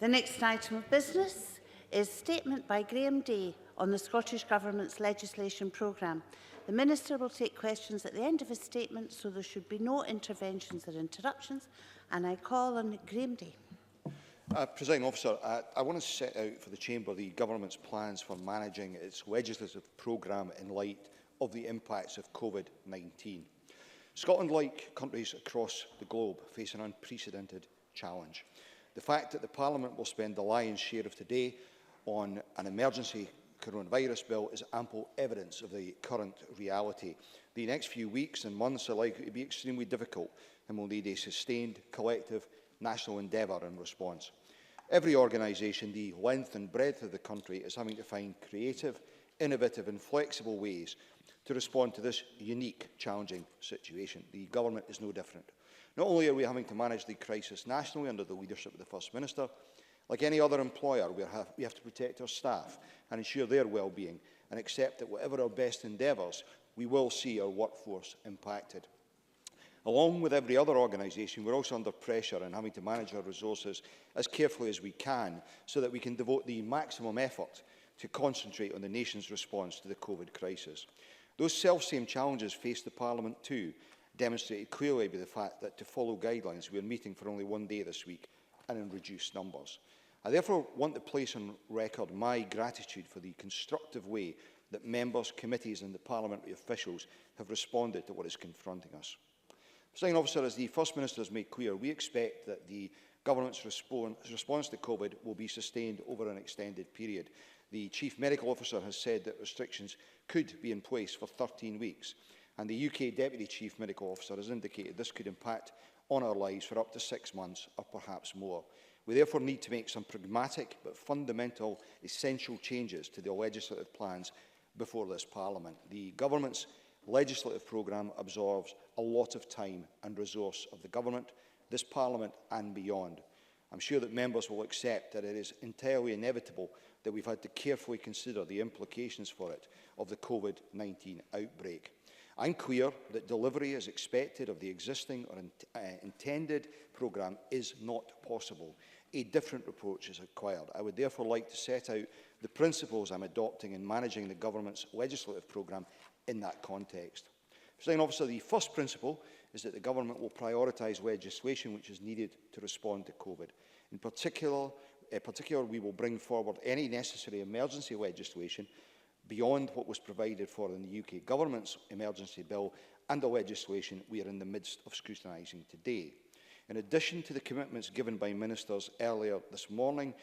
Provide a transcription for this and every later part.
The next item of business is statement by Graham Day on the Scottish Government's legislation programme. The Minister will take questions at the end of his statement, so there should be no interventions or interruptions. And I call on Graham Day. Presiding Officer, I want to set out for the Chamber the Government's plans for managing its legislative programme in light of the impacts of COVID-19. Scotland, like countries across the globe, face an unprecedented challenge. The fact that the Parliament will spend the lion's share of today on an emergency coronavirus bill is ample evidence of the current reality. The next few weeks and months are likely to be extremely difficult and will need a sustained, collective, national endeavour in response. Every organisation, the length and breadth of the country, is having to find creative, innovative and flexible ways to respond to this unique, challenging situation. The Government is no different. Not only are we having to manage the crisis nationally under the leadership of the First Minister, like any other employer, we have to protect our staff and ensure their well-being and accept that whatever our best endeavours, we will see our workforce impacted. Along with every other organisation, we're also under pressure and having to manage our resources as carefully as we can so that we can devote the maximum effort to concentrate on the nation's response to the COVID crisis. Those self-same challenges face the Parliament too, demonstrated clearly by the fact that to follow guidelines we are meeting for only one day this week and in reduced numbers. I therefore want to place on record my gratitude for the constructive way that members, committees and the parliamentary officials have responded to what is confronting us. Presiding Officer, as the First Minister has made clear, we expect that the Government's response to COVID will be sustained over an extended period. The Chief Medical Officer has said that restrictions could be in place for 13 weeks, and the UK Deputy Chief Medical Officer has indicated this could impact on our lives for up to 6 months or perhaps more. We therefore need to make some pragmatic but fundamental essential changes to the legislative plans before this Parliament. The Government's legislative programme absorbs a lot of time and resource of the Government, this Parliament and beyond. I'm sure that members will accept that it is entirely inevitable that we've had to carefully consider the implications for it of the COVID-19 outbreak. I'm clear that delivery as expected of the existing or intended programme is not possible. A different approach is required. I would therefore like to set out the principles I'm adopting in managing the Government's legislative programme in that context. Presiding Officer, the first principle is that the Government will prioritise legislation which is needed to respond to COVID. In particular, we will bring forward any necessary emergency legislation beyond what was provided for in the UK Government's emergency bill and the legislation we are in the midst of scrutinising today. In addition to the commitments given by ministers earlier this morning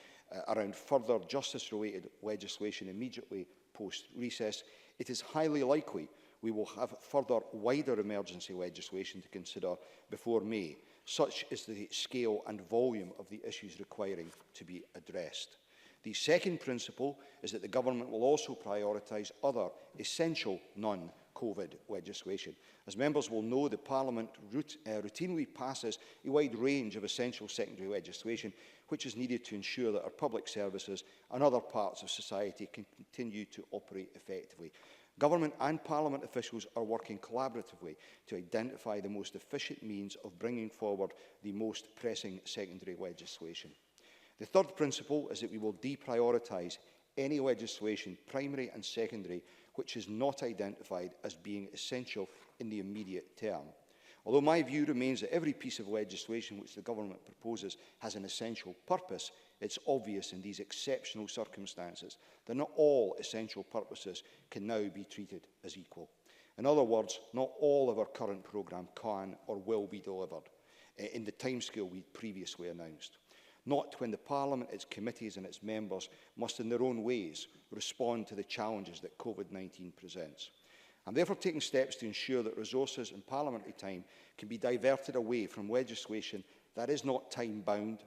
around further justice-related legislation immediately post-recess, it is highly likely we will have further wider emergency legislation to consider before May. Such is the scale and volume of the issues requiring to be addressed. The second principle is that the Government will also prioritise other essential non-COVID legislation. As members will know, the Parliament routinely passes a wide range of essential secondary legislation which is needed to ensure that our public services and other parts of society can continue to operate effectively. Government and Parliament officials are working collaboratively to identify the most efficient means of bringing forward the most pressing secondary legislation. The third principle is that we will deprioritise any legislation, primary and secondary, which is not identified as being essential in the immediate term. Although my view remains that every piece of legislation which the Government proposes has an essential purpose, it's obvious in these exceptional circumstances that not all essential purposes can now be treated as equal. In other words, not all of our current programme can or will be delivered in the timescale we previously announced. Not when the Parliament, its committees and its members must in their own ways respond to the challenges that COVID-19 presents. I'm therefore taking steps to ensure that resources and parliamentary time can be diverted away from legislation that is not time-bound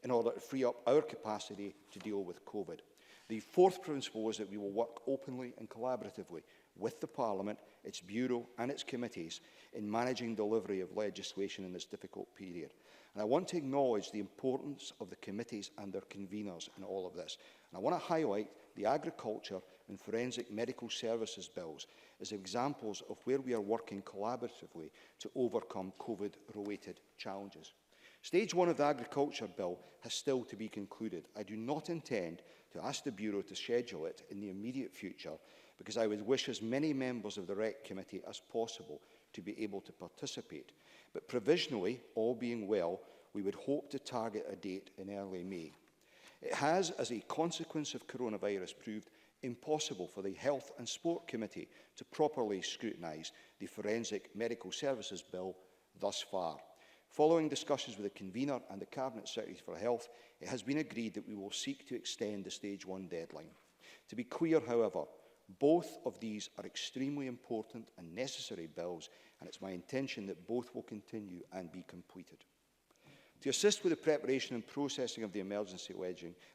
in order to free up our capacity to deal with COVID. The fourth principle is that we will work openly and collaboratively with the Parliament, its Bureau and its committees in managing delivery of legislation in this difficult period. And I want to acknowledge the importance of the committees and their conveners in all of this. And I want to highlight the agriculture and forensic medical services bills as examples of where we are working collaboratively to overcome COVID-related challenges. Stage 1 of the Agriculture Bill has still to be concluded. I do not intend to ask the Bureau to schedule it in the immediate future because I would wish as many members of the REC Committee as possible to be able to participate. But provisionally, all being well, we would hope to target a date in early May. It has, as a consequence of coronavirus, proved impossible for the Health and Sport Committee to properly scrutinise the Forensic Medical Services Bill thus far. Following discussions with the convener and the Cabinet Secretary for Health, it has been agreed that we will seek to extend the Stage 1 deadline. To be clear, however, both of these are extremely important and necessary bills, and it's my intention that both will continue and be completed. To assist with the preparation and processing of the emergency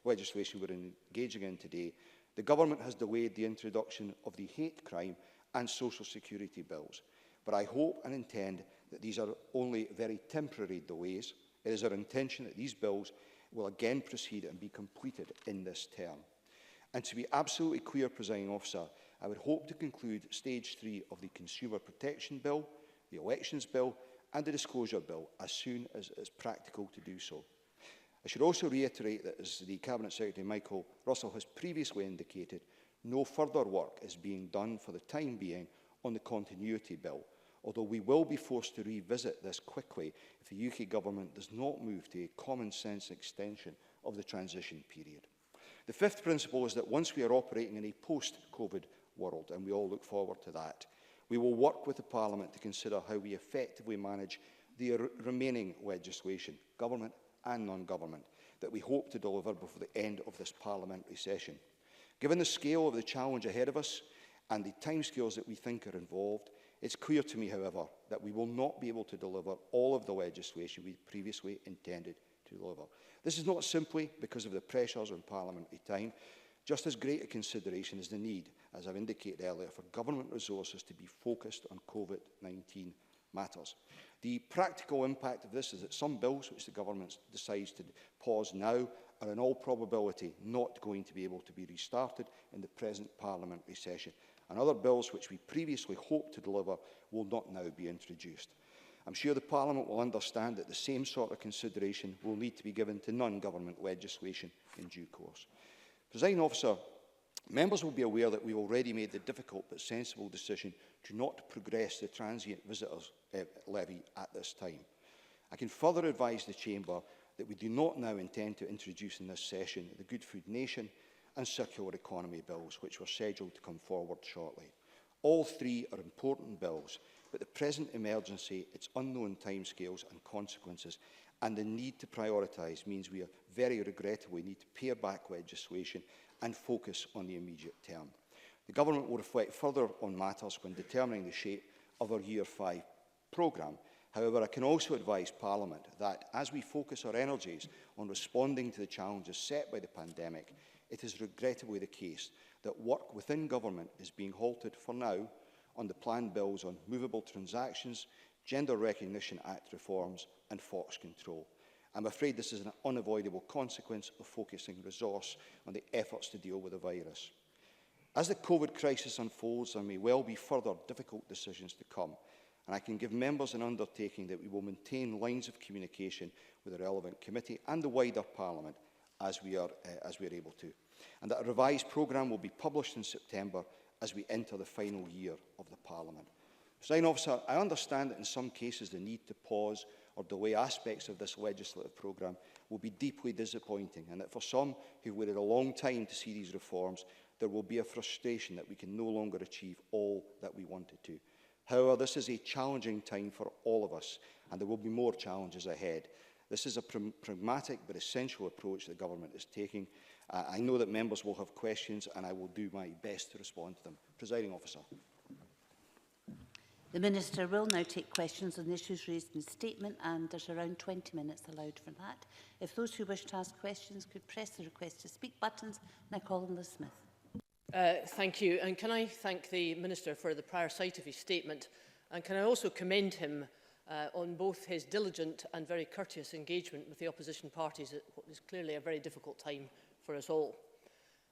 legislation we're engaging in today, the Government has delayed the introduction of the hate crime and social security bills. But I hope and intend that these are only very temporary delays. It is our intention that these bills will again proceed and be completed in this term. And to be absolutely clear, Presiding Officer, I would hope to conclude Stage 3 of the Consumer Protection Bill, the Elections Bill and the Disclosure Bill as soon as it is practical to do so. I should also reiterate that, as the Cabinet Secretary Michael Russell has previously indicated, no further work is being done for the time being on the Continuity Bill, although we will be forced to revisit this quickly if the UK Government does not move to a common-sense extension of the transition period. The fifth principle is that once we are operating in a post-COVID world, and we all look forward to that, we will work with the Parliament to consider how we effectively manage the remaining legislation, government and non-government, that we hope to deliver before the end of this parliamentary session. Given the scale of the challenge ahead of us and the timescales that we think are involved, it's clear to me, however, that we will not be able to deliver all of the legislation we previously intended to deliver. This is not simply because of the pressures on parliamentary time. Just as great a consideration is the need, as I've indicated earlier, for government resources to be focused on COVID-19 matters. The practical impact of this is that some bills which the government decides to pause now are in all probability not going to be able to be restarted in the present parliamentary session, and other bills which we previously hoped to deliver will not now be introduced. I'm sure the Parliament will understand that the same sort of consideration will need to be given to non-government legislation in due course. Presiding Officer, members will be aware that we already made the difficult but sensible decision to not progress the transient visitors levy at this time. I can further advise the Chamber that we do not now intend to introduce in this session the Good Food Nation and Circular Economy bills, which were scheduled to come forward shortly. All three are important bills, but the present emergency, its unknown timescales and consequences, and the need to prioritise means we very regrettably need to pare back legislation and focus on the immediate term. The Government will reflect further on matters when determining the shape of our Year 5 programme. However, I can also advise Parliament that as we focus our energies on responding to the challenges set by the pandemic, it is regrettably the case that work within government is being halted for now on the planned bills on movable transactions, Gender Recognition Act reforms and Fox control. I'm afraid this is an unavoidable consequence of focusing resource on the efforts to deal with the virus. As the COVID crisis unfolds, there may well be further difficult decisions to come, and I can give members an undertaking that we will maintain lines of communication with the relevant committee and the wider Parliament as we are able to, and that a revised programme will be published in September as we enter the final year of the Parliament. Presiding Officer, I understand that in some cases the need to pause or delay aspects of this legislative programme will be deeply disappointing, and that for some who waited a long time to see these reforms, there will be a frustration that we can no longer achieve all that we wanted to. However, this is a challenging time for all of us, and there will be more challenges ahead. This is a pragmatic but essential approach the Government is taking. I know that members will have questions, and I will do my best to respond to them. Presiding Officer. The Minister will now take questions on the issues raised in his statement, and there's around 20 minutes allowed for that. If those who wish to ask questions could press the request to speak buttons, and I call on Liz Smith. Thank you, and can I thank the Minister for the prior sight of his statement, and can I also commend him on both his diligent and very courteous engagement with the opposition parties at what is clearly a very difficult time for us all.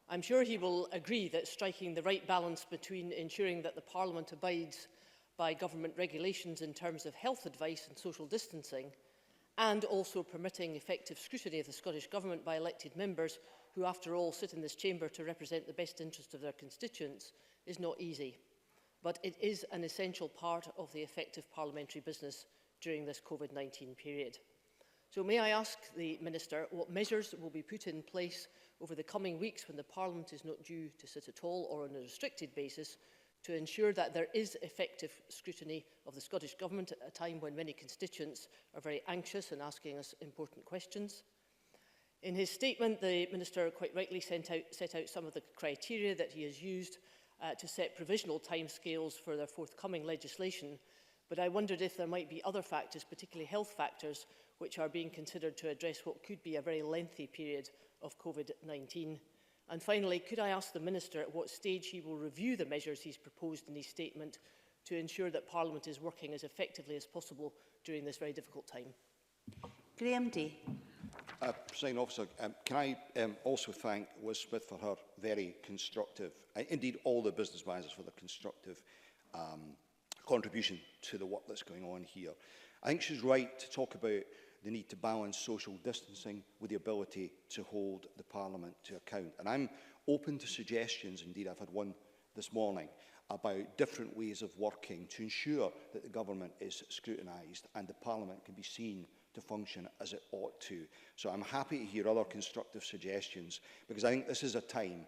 I'm sure he will agree that striking the right balance between ensuring that the Parliament abides by government regulations in terms of health advice and social distancing, and also permitting effective scrutiny of the Scottish Government by elected members who, after all, sit in this chamber to represent the best interest of their constituents, is not easy. But it is an essential part of the effective parliamentary business during this COVID-19 period. So may I ask the Minister what measures will be put in place over the coming weeks when the Parliament is not due to sit at all or on a restricted basis to ensure that there is effective scrutiny of the Scottish Government at a time when many constituents are very anxious and asking us important questions? In his statement, the Minister quite rightly set out some of the criteria that he has used to set provisional timescales for their forthcoming legislation, but I wondered if there might be other factors, particularly health factors, which are being considered to address what could be a very lengthy period of COVID-19. And finally, could I ask the Minister at what stage he will review the measures he's proposed in his statement to ensure that Parliament is working as effectively as possible during this very difficult time? Graham Day. Presiding Officer, can I also thank Liz Smith for her very constructive, indeed all the business managers for their constructive contribution to the work that's going on here. I think she's right to talk about the need to balance social distancing with the ability to hold the Parliament to account. And I'm open to suggestions, indeed I've had one this morning, about different ways of working to ensure that the government is scrutinised and the Parliament can be seen to function as it ought to. So I'm happy to hear other constructive suggestions, because I think this is a time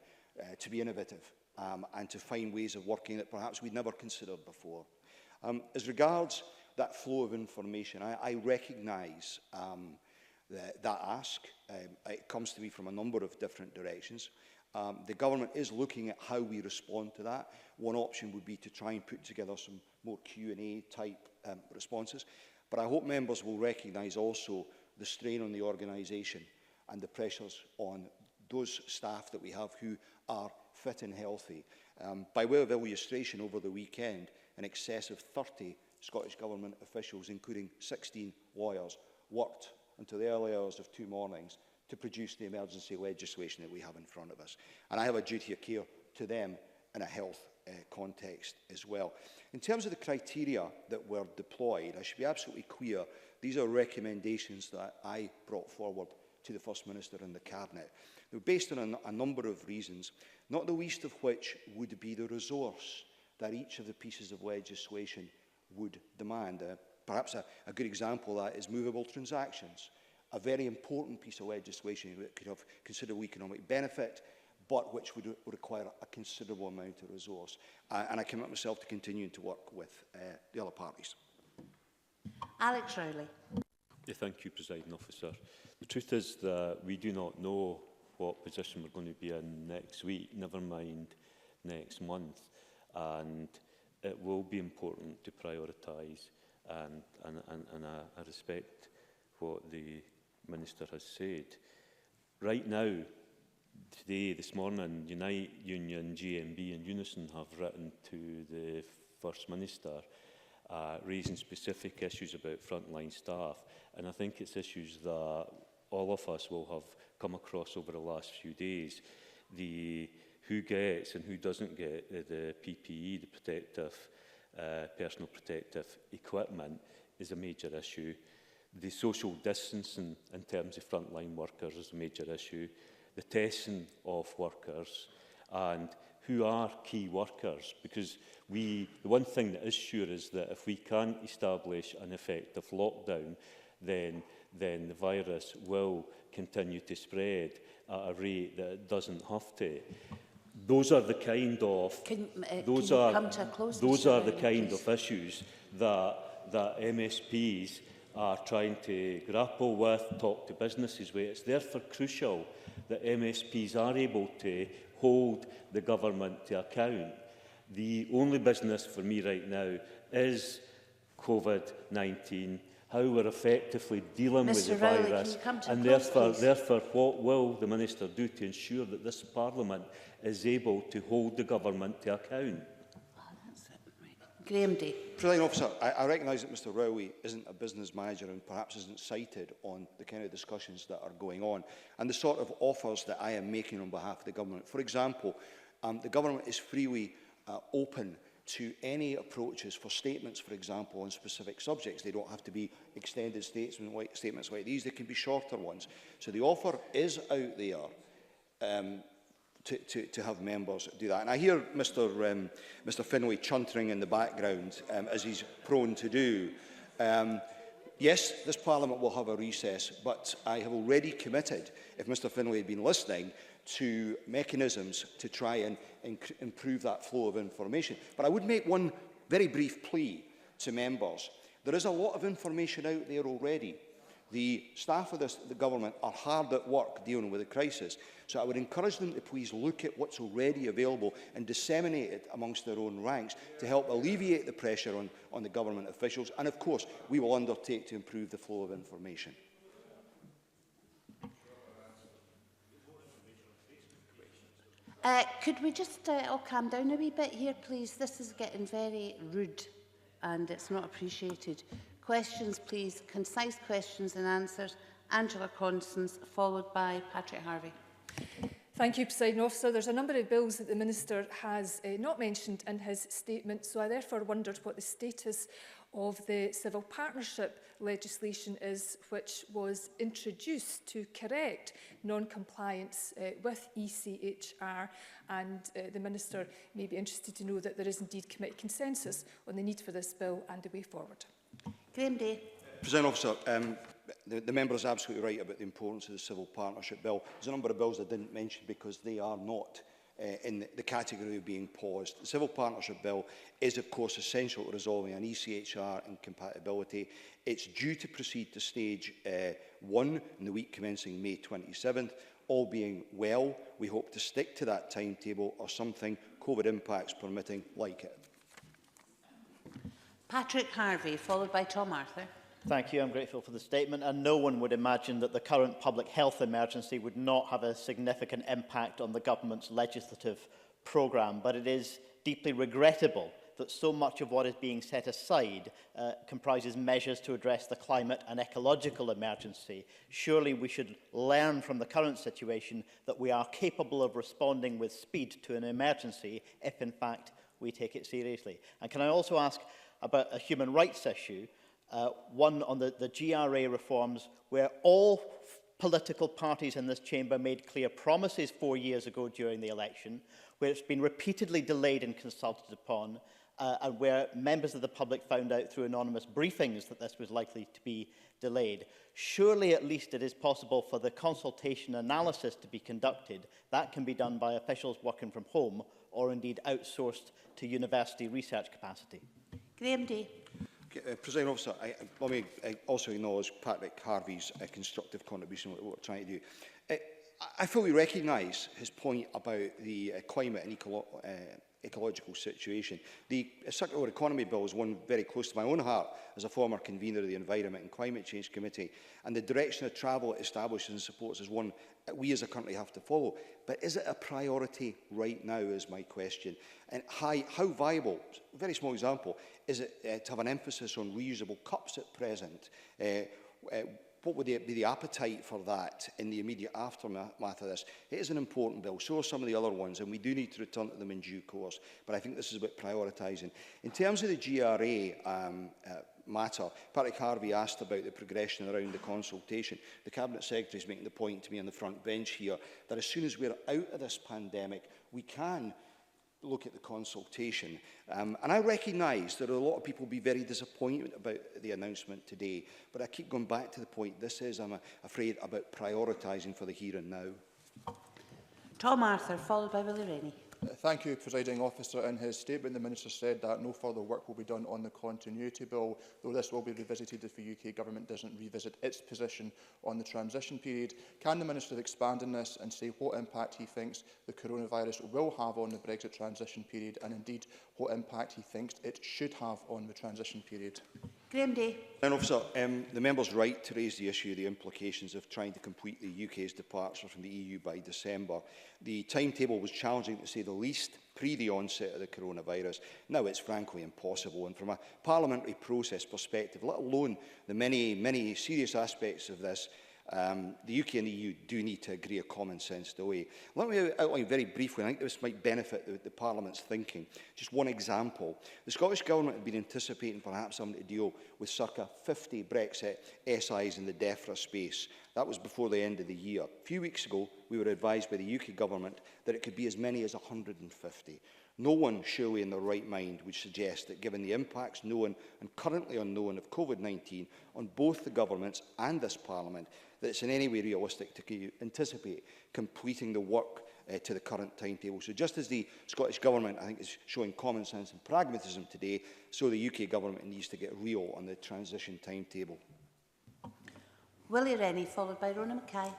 to be innovative and to find ways of working that perhaps we'd never considered before. As regards that flow of information, I recognise that ask. It comes to me from a number of different directions. The government is looking at how we respond to that. One option would be to try and put together some more Q&A type responses. But I hope members will recognise also the strain on the organisation and the pressures on those staff that we have who are fit and healthy. By way of illustration, over the weekend, in excess of 30 Scottish Government officials, including 16 lawyers, worked until the early hours of 2 mornings to produce the emergency legislation that we have in front of us. And I have a duty of care to them in a health context as well. In terms of the criteria that were deployed, I should be absolutely clear, these are recommendations that I brought forward to the First Minister and the Cabinet. They were based on a number of reasons, not the least of which would be the resource that each of the pieces of legislation would demand. Perhaps a good example of that is movable transactions, a very important piece of legislation that could have considerable economic benefit, but which would require a considerable amount of resource. And I commit myself to continuing to work with the other parties. Alex Rowley. Yeah, thank you, Presiding Officer. The truth is that we do not know what position we're going to be in next week, never mind next month. And it will be important to prioritise, and I respect what the Minister has said. Right now, today, this morning, Unite, Union, GMB and Unison have written to the First Minister raising specific issues about frontline staff, and I think it's issues that all of us will have come across over the last few days. Who gets and who doesn't get the PPE, the protective, personal protective equipment, is a major issue. The social distancing in terms of frontline workers is a major issue. The testing of workers and who are key workers, because the one thing that is sure is that if we can't establish an effective lockdown, then the virus will continue to spread at a rate that it doesn't have to. Those are the kind of issues that MSPs are trying to grapple with, talk to businesses with. It's therefore crucial that MSPs are able to hold the government to account. The only business for me right now is COVID-19, how we're effectively dealing with the virus, and therefore what will the Minister do to ensure that this Parliament is able to hold the government to account? Graham Day. Presiding Officer, I recognise that Mr Rowley isn't a business manager and perhaps isn't cited on the kind of discussions that are going on and the sort of offers that I am making on behalf of the government. For example, the government is freely open to any approaches for statements, for example, on specific subjects. They don't have to be extended statements like these. They can be shorter ones. So the offer is out there to have members do that. And I hear Mr Finlay chuntering in the background, as he's prone to do. Yes, this Parliament will have a recess, but I have already committed, if Mr Finlay had been listening, to mechanisms to try and improve that flow of information. But I would make one very brief plea to members. There is a lot of information out there already. The staff of the government are hard at work dealing with the crisis. So I would encourage them to please look at what's already available and disseminate it amongst their own ranks to help alleviate the pressure on the government officials. And of course, we will undertake to improve the flow of information. Could we just all calm down a wee bit here, please? This is getting very rude and it's not appreciated. Questions, please. Concise questions and answers. Angela Constance, followed by Patrick Harvey. Thank you, Presiding Officer. There's a number of bills that the Minister has not mentioned in his statement, so I therefore wondered what the status of the civil partnership legislation is, which was introduced to correct non-compliance with ECHR, and the Minister may be interested to know that there is indeed committee consensus on the need for this bill and the way forward. Graham Day. President Officer, the member is absolutely right about the importance of the Civil Partnership Bill. There's a number of bills I didn't mention because they are not in the category of being paused. The Civil Partnership Bill is, of course, essential to resolving an ECHR incompatibility. It's due to proceed to stage 1 in the week commencing May 27th. All being well, we hope to stick to that timetable or something, COVID impacts permitting, like it. Patrick Harvey, followed by Tom Arthur. Thank you. I'm grateful for the statement, and no one would imagine that the current public health emergency would not have a significant impact on the government's legislative programme, but it is deeply regrettable that so much of what is being set aside comprises measures to address the climate and ecological emergency. Surely we should learn from the current situation that we are capable of responding with speed to an emergency if, in fact, we take it seriously. And can I also ask about a human rights issue? One on the GRA reforms, where all political parties in this chamber made clear promises 4 years ago during the election, where it's been repeatedly delayed and consulted upon, and where members of the public found out through anonymous briefings that this was likely to be delayed. Surely at least it is possible for the consultation analysis to be conducted. That can be done by officials working from home or indeed outsourced to university research capacity. Graham Day. President Officer, let me also acknowledge Patrick Harvey's constructive contribution to what we're trying to do. I fully recognise his point about the climate and ecological situation. The Circular Economy Bill is one very close to my own heart as a former convener of the Environment and Climate Change Committee, and the direction of travel it establishes and supports is one that we as a country have to follow. But is it a priority right now is my question. And how viable, very small example, is it to have an emphasis on reusable cups at present? What would be the appetite for that in the immediate aftermath of this? It is an important bill. So are some of the other ones, and we do need to return to them in due course. But I think this is about prioritising. In terms of the GRA matter, Patrick Harvey asked about the progression around the consultation. The Cabinet Secretary is making the point to me on the front bench here that as soon as we're out of this pandemic, we can look at the consultation. And I recognise that a lot of people will be very disappointed about the announcement today, but I keep going back to the point, this is, I'm afraid, about prioritising for the here and now. Tom Arthur, followed by Willie Rennie. Thank you, Presiding Officer. In his statement, the Minister said that no further work will be done on the continuity bill, though this will be revisited if the UK Government doesn't revisit its position on the transition period. Can the Minister expand on this and say what impact he thinks the coronavirus will have on the Brexit transition period, and indeed what impact he thinks it should have on the transition period? Graham Day. Officer, the member's right to raise the issue of the implications of trying to complete the UK's departure from the EU by December. The timetable was challenging, to say the least, pre the onset of the coronavirus. Now it's frankly impossible, and from a parliamentary process perspective, let alone the many serious aspects of this, The UK and the EU do need to agree a common-sense way. Let me outline very briefly, I think this might benefit the Parliament's thinking. Just one example. The Scottish Government had been anticipating perhaps having to deal with circa 50 Brexit SIs in the DEFRA space. That was before the end of the year. A few weeks ago, we were advised by the UK Government that it could be as many as 150. No one, surely in their right mind, would suggest that given the impacts known and currently unknown of COVID-19 on both the governments and this Parliament, that it's in any way realistic to anticipate completing the work to the current timetable. So just as the Scottish Government, I think, is showing common sense and pragmatism today, so the UK Government needs to get real on the transition timetable. Willie Rennie, followed by Rona Mackay.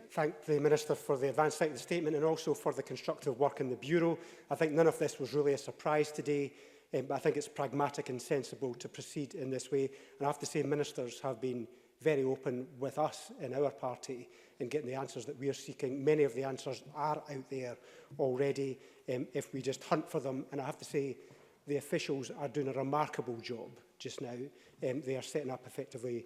Thank the Minister for the advance of the statement and also for the constructive work in the Bureau. I think none of this was really a surprise today, but I think it's pragmatic and sensible to proceed in this way. And I have to say, ministers have been very open with us in our party in getting the answers that we are seeking. Many of the answers are out there already if we just hunt for them. And I have to say, the officials are doing a remarkable job just now. They are setting up effectively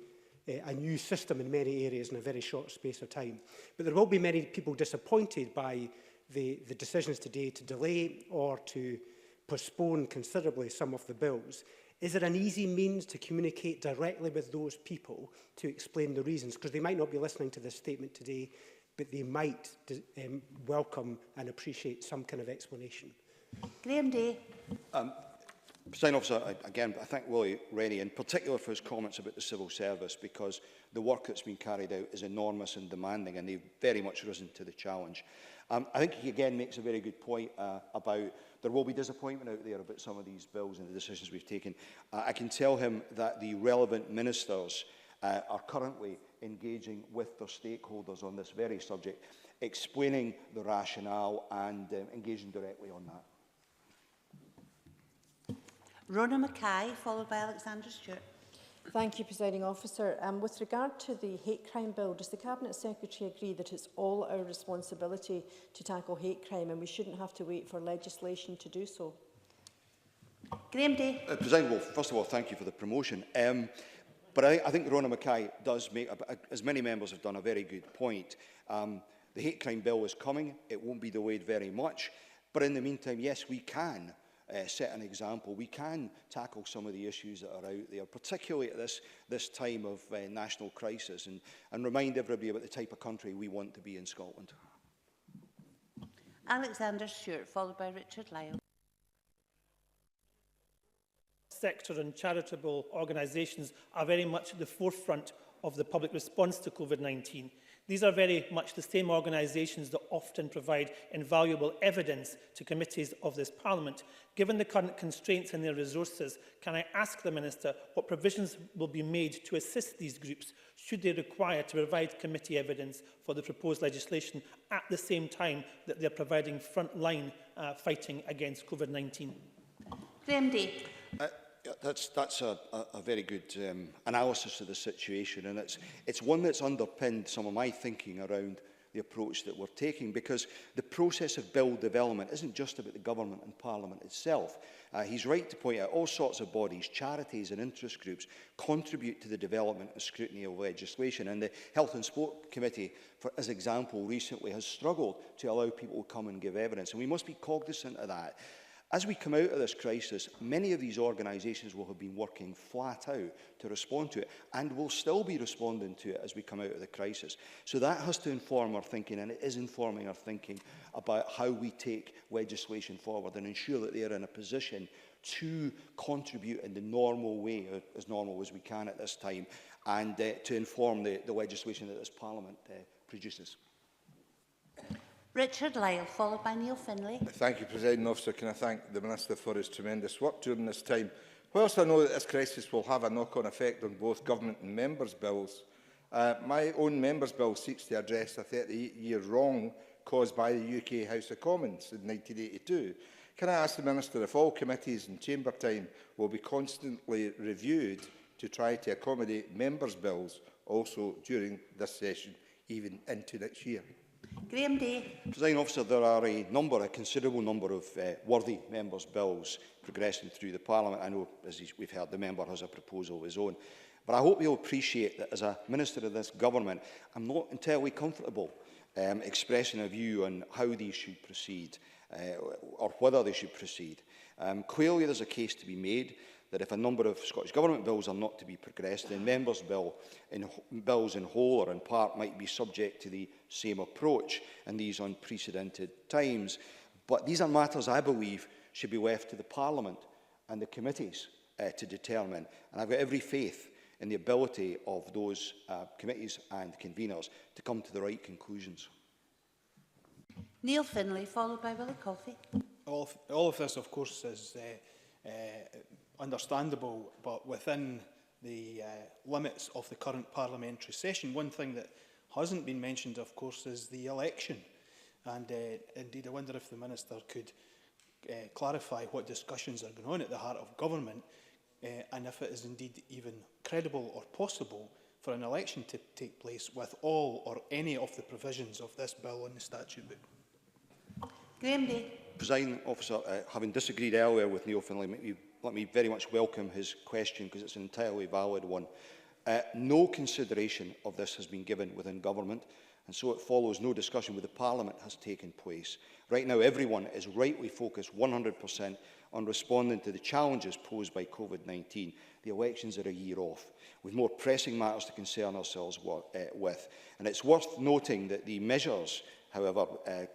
a new system in many areas in a very short space of time. But there will be many people disappointed by the decisions today to delay or to postpone considerably some of the bills. Is there an easy means to communicate directly with those people to explain the reasons? Because they might not be listening to this statement today, but they might welcome and appreciate some kind of explanation. Graham Day. Presiding Officer, again, I thank Willie Rennie, in particular for his comments about the civil service, because the work that's been carried out is enormous and demanding, and they've very much risen to the challenge. I think he again makes a very good point about there will be disappointment out there about some of these bills and the decisions we've taken. I can tell him that the relevant ministers are currently engaging with their stakeholders on this very subject, explaining the rationale and engaging directly on that. Rona Mackay, followed by Alexander Stewart. Thank you, Presiding Officer. With regard to the hate crime bill, does the Cabinet Secretary agree that it's all our responsibility to tackle hate crime and we shouldn't have to wait for legislation to do so? Graham Day. Presiding, well, first of all, thank you for the promotion. But I think Rona Mackay does make, as many members have done, a very good point. The hate crime bill is coming. It won't be delayed very much. But in the meantime, yes, we can set an example. We can tackle some of the issues that are out there, particularly at this time of national crisis, and remind everybody about the type of country we want to be in Scotland. Alexander Stewart, followed by Richard Lyle. Sector and charitable organisations are very much at the forefront of the public response to COVID-19. These are very much the same organisations that often provide invaluable evidence to committees of this Parliament. Given the current constraints in their resources, can I ask the Minister what provisions will be made to assist these groups should they require to provide committee evidence for the proposed legislation at the same time that they are providing front-line fighting against COVID-19? Graham Day. That's a very good analysis of the situation, and it's one that's underpinned some of my thinking around the approach that we're taking, because the process of bill development isn't just about the government and Parliament itself. He's right to point out all sorts of bodies, charities and interest groups contribute to the development and scrutiny of legislation, and the Health and Sport Committee, as example, recently has struggled to allow people to come and give evidence, and we must be cognizant of that. As we come out of this crisis, many of these organisations will have been working flat out to respond to it, and will still be responding to it as we come out of the crisis. So that has to inform our thinking, and it is informing our thinking about how we take legislation forward and ensure that they are in a position to contribute in the normal way, as normal as we can at this time, and to inform the legislation that this Parliament produces. Richard Lyle, followed by Neil Findlay. Thank you, Presiding Officer. Can I thank the Minister for his tremendous work during this time. Whilst I know that this crisis will have a knock-on effect on both Government and Members' bills, my own Members' bill seeks to address a 38-year wrong caused by the UK House of Commons in 1982. Can I ask the Minister if all committees and chamber time will be constantly reviewed to try to accommodate Members' bills also during this session, even into next year? Graham Day. Presiding Officer, there are a considerable number of worthy members' bills progressing through the Parliament. I know, as we've heard, the member has a proposal of his own. But I hope you'll appreciate that as a Minister of this Government, I'm not entirely comfortable expressing a view on how these should proceed or whether they should proceed. Clearly, there's a case to be made that if a number of Scottish Government bills are not to be progressed, then bills in whole or in part might be subject to the same approach in these unprecedented times. But these are matters I believe should be left to the Parliament and the committees to determine. And I've got every faith in the ability of those committees and conveners to come to the right conclusions. Neil Findlay, followed by Willie Coffey. All of this, of course, is understandable, but within the limits of the current parliamentary session. One thing that hasn't been mentioned, of course, is the election. And indeed, I wonder if the Minister could clarify what discussions are going on at the heart of government and if it is indeed even credible or possible for an election to take place with all or any of the provisions of this bill on the statute book. Graham Day. Presiding Officer, having disagreed earlier with Neil Findlay, let me very much welcome his question because it's an entirely valid one. No consideration of this has been given within government, and so it follows no discussion with the Parliament has taken place. Right now, everyone is rightly focused 100% on responding to the challenges posed by COVID-19. The elections are a year off, with more pressing matters to concern ourselves with. And it's worth noting that the measures, however,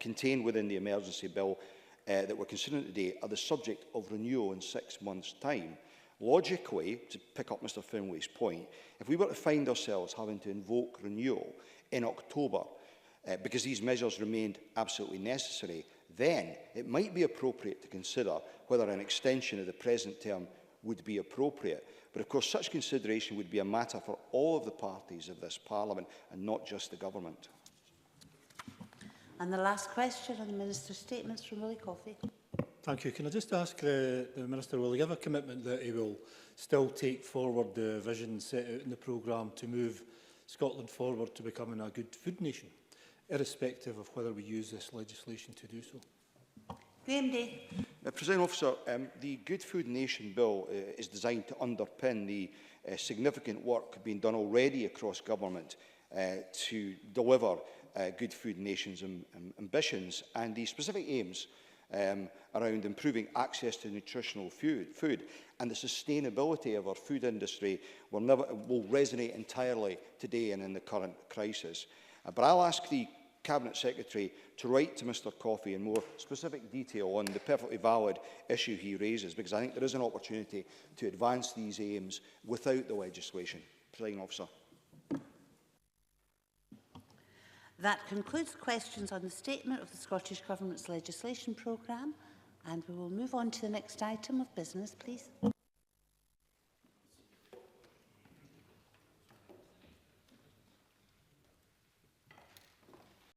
contained within the emergency bill that we're considering today are the subject of renewal in 6 months' time. Logically, to pick up Mr Finlay's point, if we were to find ourselves having to invoke renewal in October because these measures remained absolutely necessary, then it might be appropriate to consider whether an extension of the present term would be appropriate. But of course, such consideration would be a matter for all of the parties of this Parliament and not just the Government. And the last question on the Minister's statements from Willie Coffey. Thank you. Can I just ask the Minister, will he give a commitment that he will still take forward the vision set out in the programme to move Scotland forward to becoming a good food nation, irrespective of whether we use this legislation to do so? Graham Day. Presiding Officer, the Good Food Nation Bill is designed to underpin the significant work being done already across government to deliver Good Food Nation's ambitions and the specific aims around improving access to nutritional food and the sustainability of our food industry will resonate entirely today and in the current crisis. But I'll ask the Cabinet Secretary to write to Mr Coffey in more specific detail on the perfectly valid issue he raises, because I think there is an opportunity to advance these aims without the legislation. Presiding Officer. That concludes questions on the statement of the Scottish Government's legislation programme, and we will move on to the next item of business, please.